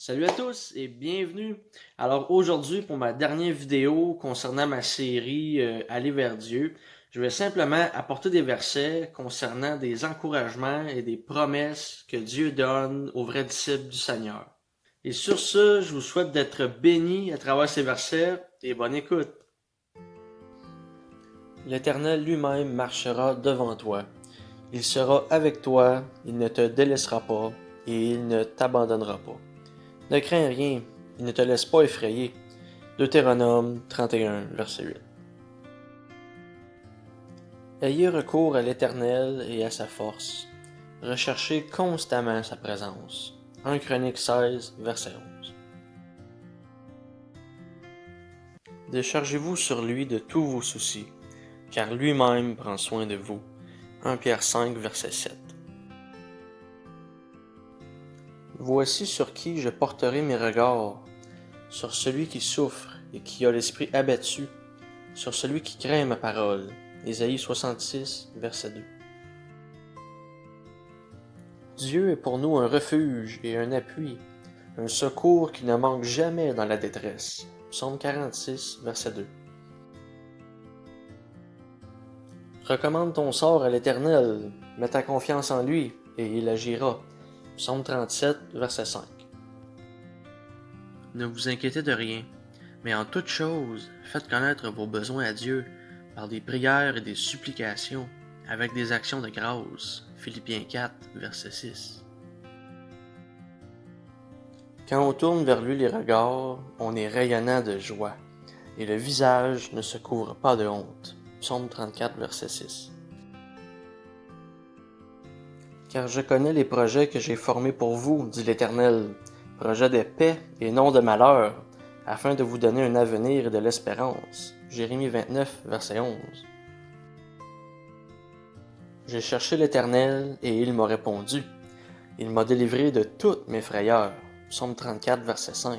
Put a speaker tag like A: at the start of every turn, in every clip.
A: Salut à tous et bienvenue. Alors aujourd'hui pour ma dernière vidéo concernant ma série Aller vers Dieu, je vais simplement apporter des versets concernant des encouragements et des promesses que Dieu donne aux vrais disciples du Seigneur. Et sur ce, je vous souhaite d'être bénis à travers ces versets et bonne écoute. L'Éternel lui-même marchera devant toi. Il sera avec toi, il ne te délaissera pas et il ne t'abandonnera pas. Ne crains rien, il ne te laisse pas effrayer. Deutéronome 31, verset 8. Ayez recours à l'Éternel et à sa force. Recherchez constamment sa présence. 1 Chronique 16, verset 11. Déchargez-vous sur lui de tous vos soucis, car lui-même prend soin de vous. 1 Pierre 5, verset 7. Voici sur qui je porterai mes regards, sur celui qui souffre et qui a l'esprit abattu, sur celui qui craint ma parole. Ésaïe 66, verset 2. Dieu est pour nous un refuge et un appui, un secours qui ne manque jamais dans la détresse. Psaume 46, verset 2. Recommande ton sort à l'Éternel, mets ta confiance en lui, et il agira. Psaume 37, verset 5. Ne vous inquiétez de rien, mais en toute chose, faites connaître vos besoins à Dieu par des prières et des supplications, avec des actions de grâce. Philippiens 4, verset 6. Quand on tourne vers lui les regards, on est rayonnant de joie, et le visage ne se couvre pas de honte. Psaume 34, verset 6. Car je connais les projets que j'ai formés pour vous, dit l'Éternel, projets de paix et non de malheur, afin de vous donner un avenir et de l'espérance. Jérémie 29, verset 11. J'ai cherché l'Éternel, et il m'a répondu. Il m'a délivré de toutes mes frayeurs. Psaume 34, verset 5.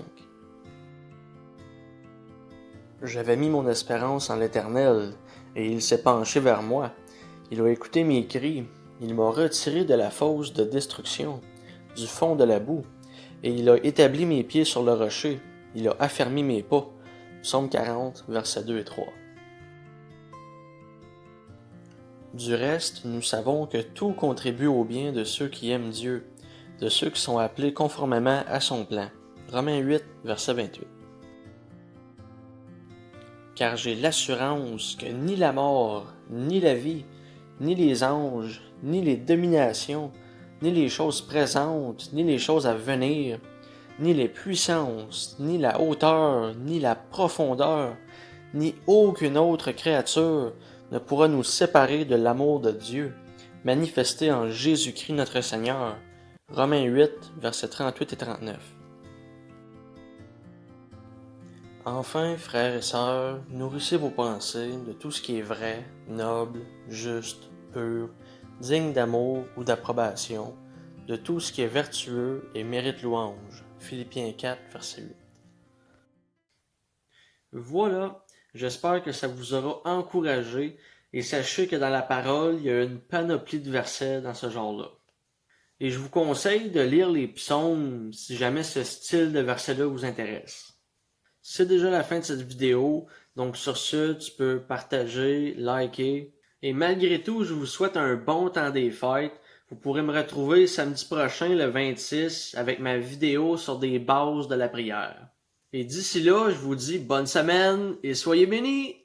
A: J'avais mis mon espérance en l'Éternel, et il s'est penché vers moi. Il a écouté mes cris, il m'a retiré de la fosse de destruction, du fond de la boue, et il a établi mes pieds sur le rocher, il a affermi mes pas. Psaume 40, versets 2 et 3. Du reste, nous savons que tout contribue au bien de ceux qui aiment Dieu, de ceux qui sont appelés conformément à son plan. Romains 8, verset 28. Car j'ai l'assurance que ni la mort, ni la vie, ni les anges, ni les dominations, ni les choses présentes, ni les choses à venir, ni les puissances, ni la hauteur, ni la profondeur, ni aucune autre créature ne pourra nous séparer de l'amour de Dieu, manifesté en Jésus-Christ notre Seigneur. Romains 8, versets 38 et 39. Enfin, frères et sœurs, nourrissez vos pensées de tout ce qui est vrai, noble, juste, pur, digne d'amour ou d'approbation, de tout ce qui est vertueux et mérite louange. Philippiens 4, verset 8. Voilà, j'espère que ça vous aura encouragé et sachez que dans la parole, il y a une panoplie de versets dans ce genre-là. Et je vous conseille de lire les psaumes si jamais ce style de verset-là vous intéresse. C'est déjà la fin de cette vidéo, donc sur ce, tu peux partager, liker. Et malgré tout, je vous souhaite un bon temps des fêtes. Vous pourrez me retrouver samedi prochain, le 26, avec ma vidéo sur des bases de la prière. Et d'ici là, je vous dis bonne semaine et soyez bénis!